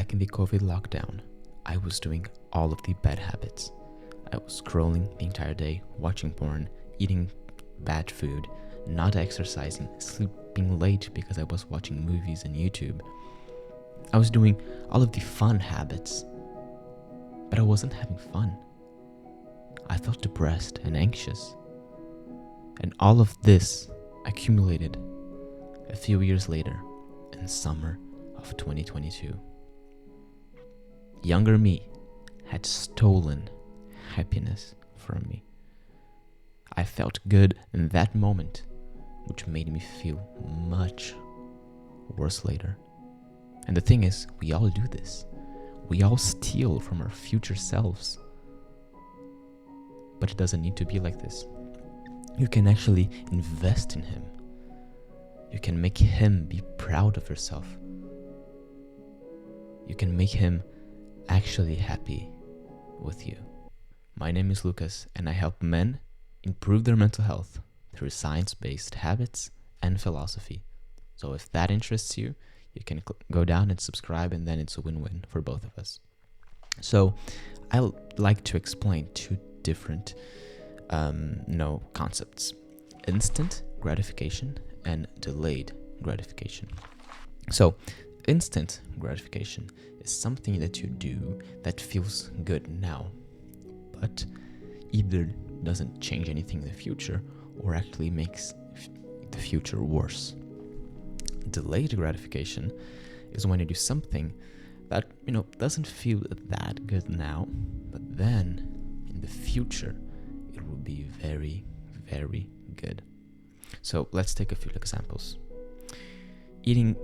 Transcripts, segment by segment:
back in the COVID lockdown, I was doing all of the bad habits. I was scrolling the entire day, watching porn, eating bad food, not exercising, sleeping late because I was watching movies and YouTube. I was doing all of the fun habits, but I wasn't having fun. I felt depressed and anxious. And all of this accumulated a few years later in summer of 2022. Younger me had stolen happiness from me. I felt good in that moment, which made me feel much worse later. And the thing is, we all do this. We all steal from our future selves. But it doesn't need to be like this. You can actually invest in him. You can make him be proud of yourself. You can make him actually happy with you. My name is Lucas, and I help men improve their mental health through science-based habits and philosophy. So if that interests you, you can go down and subscribe, and then it's a win-win for both of us. So I like to explain two different concepts: instant gratification and delayed gratification. So instant gratification is something that you do that feels good now, but either doesn't change anything in the future or actually makes the future worse. Delayed gratification is when you do something that doesn't feel that good now, but then in the future it will be very, very good. So let's take a few examples. Eating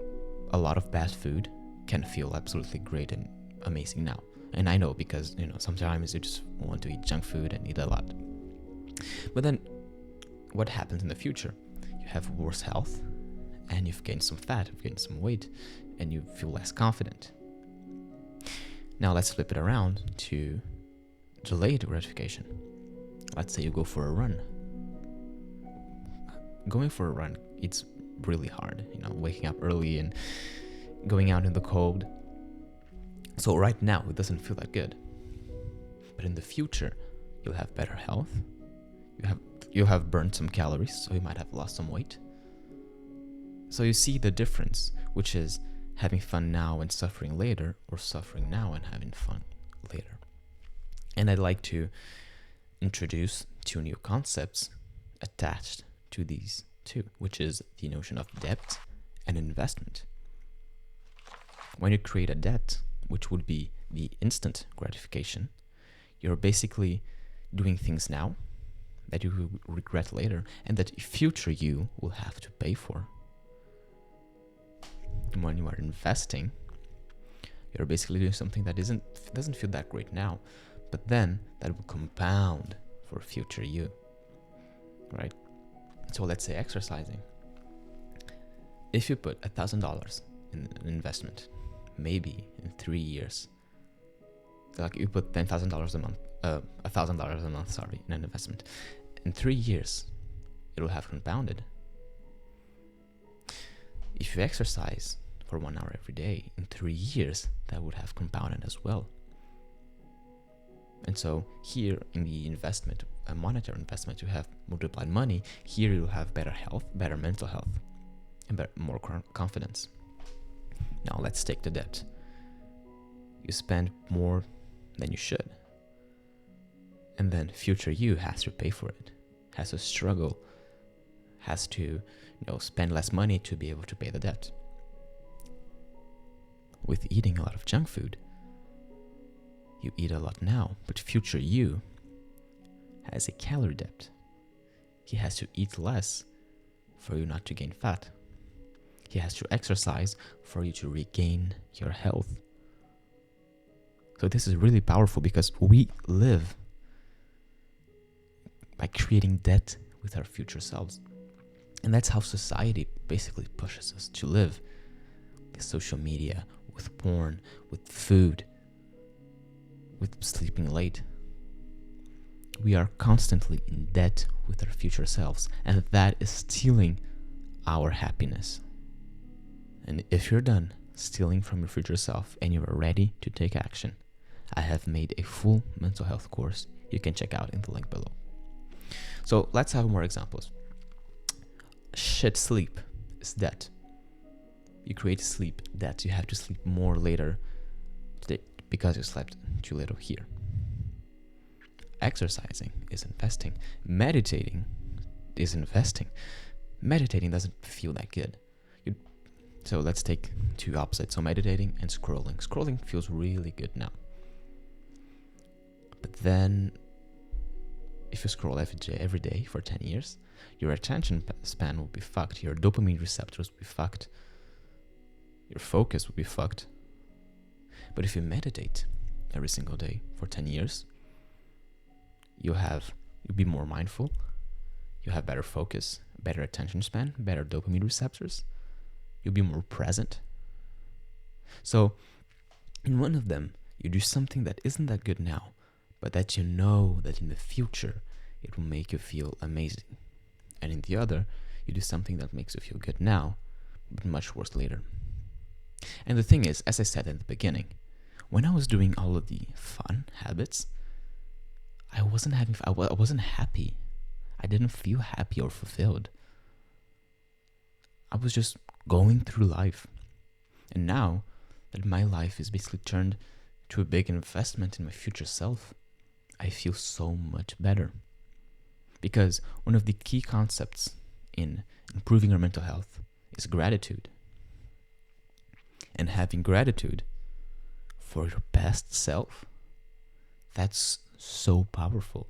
a lot of bad food can feel absolutely great and amazing now. And I know because, sometimes you just want to eat junk food and eat a lot. But then what happens in the future? You have worse health, and you've gained some fat, you've gained some weight, and you feel less confident. Now let's flip it around to delayed gratification. Let's say you go for a run. Going for a run, it's really hard, waking up early and going out in the cold. So right now, it doesn't feel that good. But in the future, you'll have better health. You'll have burned some calories, so you might have lost some weight. So you see the difference, which is having fun now and suffering later, or suffering now and having fun later. And I'd like to introduce two new concepts attached to these two, which is the notion of debt and investment. When you create a debt, which would be the instant gratification, you're basically doing things now that you will regret later and that future you will have to pay for. And when you are investing, you're basically doing something that doesn't feel that great now, but then that will compound for future you, right? So let's say exercising. If you put $1,000 in an investment, maybe in 3 years, like you put $10,000 a month, $1,000 a month, in an investment, in 3 years, it will have compounded. If you exercise for 1 hour every day, in 3 years, that would have compounded as well. And so here in the investment, a monetary investment, you have multiplied money. Here you'll have better health, better mental health, and more confidence. Now let's take the debt. You spend more than you should. And then future you has to pay for it, has to struggle, has to spend less money to be able to pay the debt. With eating a lot of junk food, you eat a lot now, but future you has a calorie debt. He has to eat less for you not to gain fat. He has to exercise for you to regain your health. So this is really powerful because we live by creating debt with our future selves. And that's how society basically pushes us to live. With social media, with porn, with food, with sleeping late. We are constantly in debt with our future selves, and that is stealing our happiness. And if you're done stealing from your future self and you are ready to take action, I have made a full mental health course you can check out in the link below. So let's have more examples. Shit sleep is debt. You create sleep debt. You have to sleep more later because you slept too little here. Exercising is investing. Meditating is investing. Meditating doesn't feel that good. So let's take two opposites. So meditating and scrolling. Scrolling feels really good now. But then if you scroll every day for 10 years, your attention span will be fucked. Your dopamine receptors will be fucked. Your focus will be fucked. But if you meditate every single day for 10 years, you'll be more mindful. You'll have better focus, better attention span, better dopamine receptors. You'll be more present. So in one of them, you do something that isn't that good now, but that you know that in the future, it will make you feel amazing. And in the other, you do something that makes you feel good now, but much worse later. And the thing is, as I said in the beginning, when I was doing all of the fun habits, I wasn't happy. I didn't feel happy or fulfilled. I was just going through life. And now that my life is basically turned to a big investment in my future self, I feel so much better. Because one of the key concepts in improving our mental health is gratitude. And having gratitude for your past self, that's so powerful.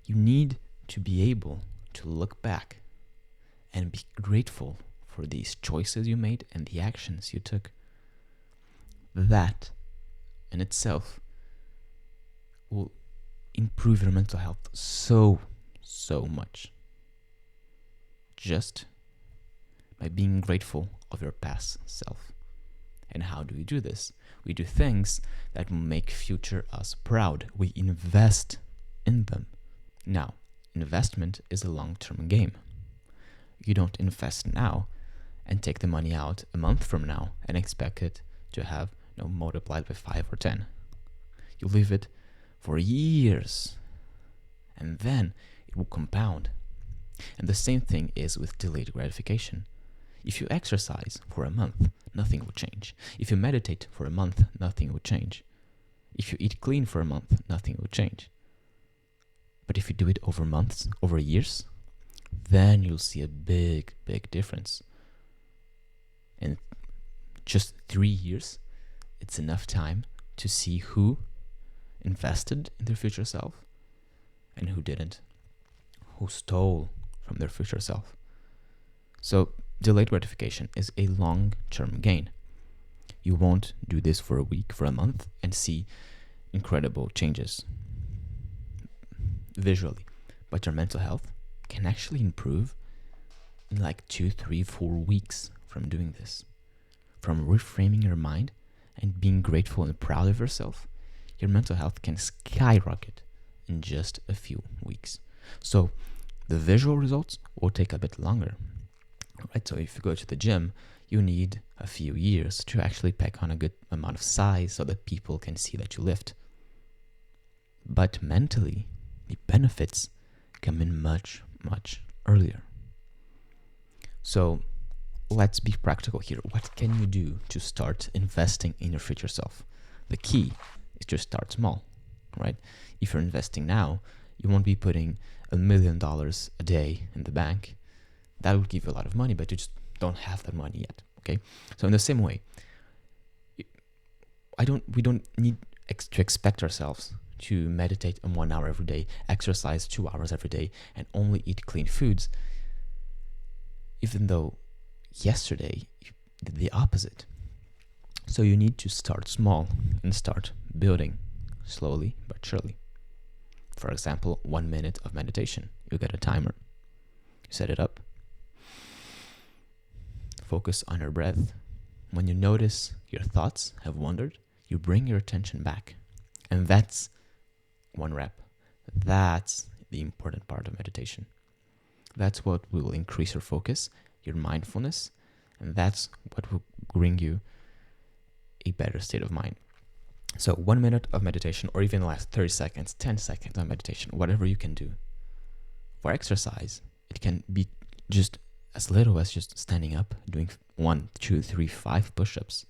You need to be able to look back and be grateful for these choices you made and the actions you took. That in itself will improve your mental health so much. Just by being grateful of your past self. And how do we do this? We do things that will make future us proud. We invest in them. Now, investment is a long-term game. You don't invest now and take the money out a month from now and expect it to have multiplied by 5 or 10. You leave it for years and then it will compound. And the same thing is with delayed gratification. If you exercise for a month, nothing will change. If you meditate for a month, nothing will change. If you eat clean for a month, nothing will change. But if you do it over months, over years, then you'll see a big difference. In just 3 years, it's enough time to see who invested in their future self and who didn't, who stole from their future self. So delayed gratification is a long-term gain. You won't do this for a week, for a month, and see incredible changes visually. But your mental health can actually improve in like 2, 3, 4 weeks from doing this. From reframing your mind and being grateful and proud of yourself, your mental health can skyrocket in just a few weeks. So the visual results will take a bit longer. Right? So if you go to the gym, you need a few years to actually pack on a good amount of size so that people can see that you lift. But mentally, the benefits come in much earlier. So let's be practical here. What can you do to start investing in your future self? The key is to start small, right? If you're investing now, you won't be putting $1 million a day in the bank. That would give you a lot of money, but you just don't have that money yet, okay? So in the same way, we don't need to expect ourselves to meditate 1 hour every day, exercise 2 hours every day, and only eat clean foods, even though yesterday you did the opposite. So you need to start small and start building slowly but surely. For example, 1 minute of meditation. You get a timer. You set it up. Focus on your breath. When you notice your thoughts have wandered, you bring your attention back. And that's 1 rep. That's the important part of meditation. That's what will increase your focus, your mindfulness, And that's what will bring you a better state of mind. So 1 minute of meditation, or even the last 30 seconds, 10 seconds of meditation, whatever you can do. For exercise, it can be just as little as just standing up, doing 1, 2, 3, 5 push-ups,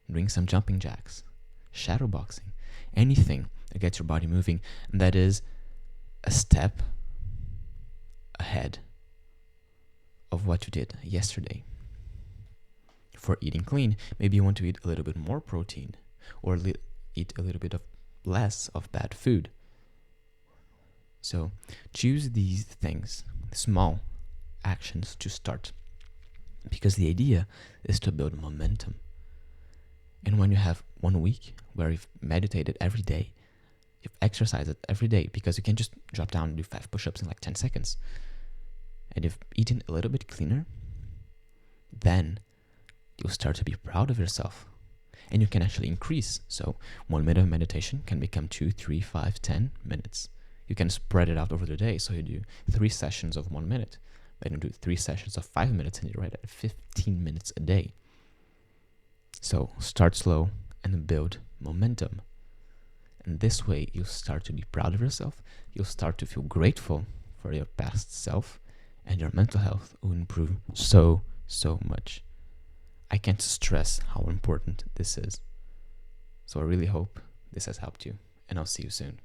doing some jumping jacks, shadow boxing, anything that gets your body moving. And that is a step ahead of what you did yesterday. For eating clean, maybe you want to eat a little bit more protein, or eat a little bit of less of bad food. So choose these things, small actions to start, because the idea is to build momentum. And when you have 1 week where you've meditated every day, you've exercised it every day, because you can just drop down and do 5 push-ups in like 10 seconds, and you've eaten a little bit cleaner, then you'll start to be proud of yourself. And you can actually increase. So 1 minute of meditation can become 2, 3, 5, 10 minutes. You can spread it out over the day. So you do 3 sessions of 1 minute. Then you do 3 sessions of 5 minutes, and you're right at 15 minutes a day. So start slow and build momentum. And this way you'll start to be proud of yourself. You'll start to feel grateful for your past self, and your mental health will improve so much. I can't stress how important this is. So I really hope this has helped you, and I'll see you soon.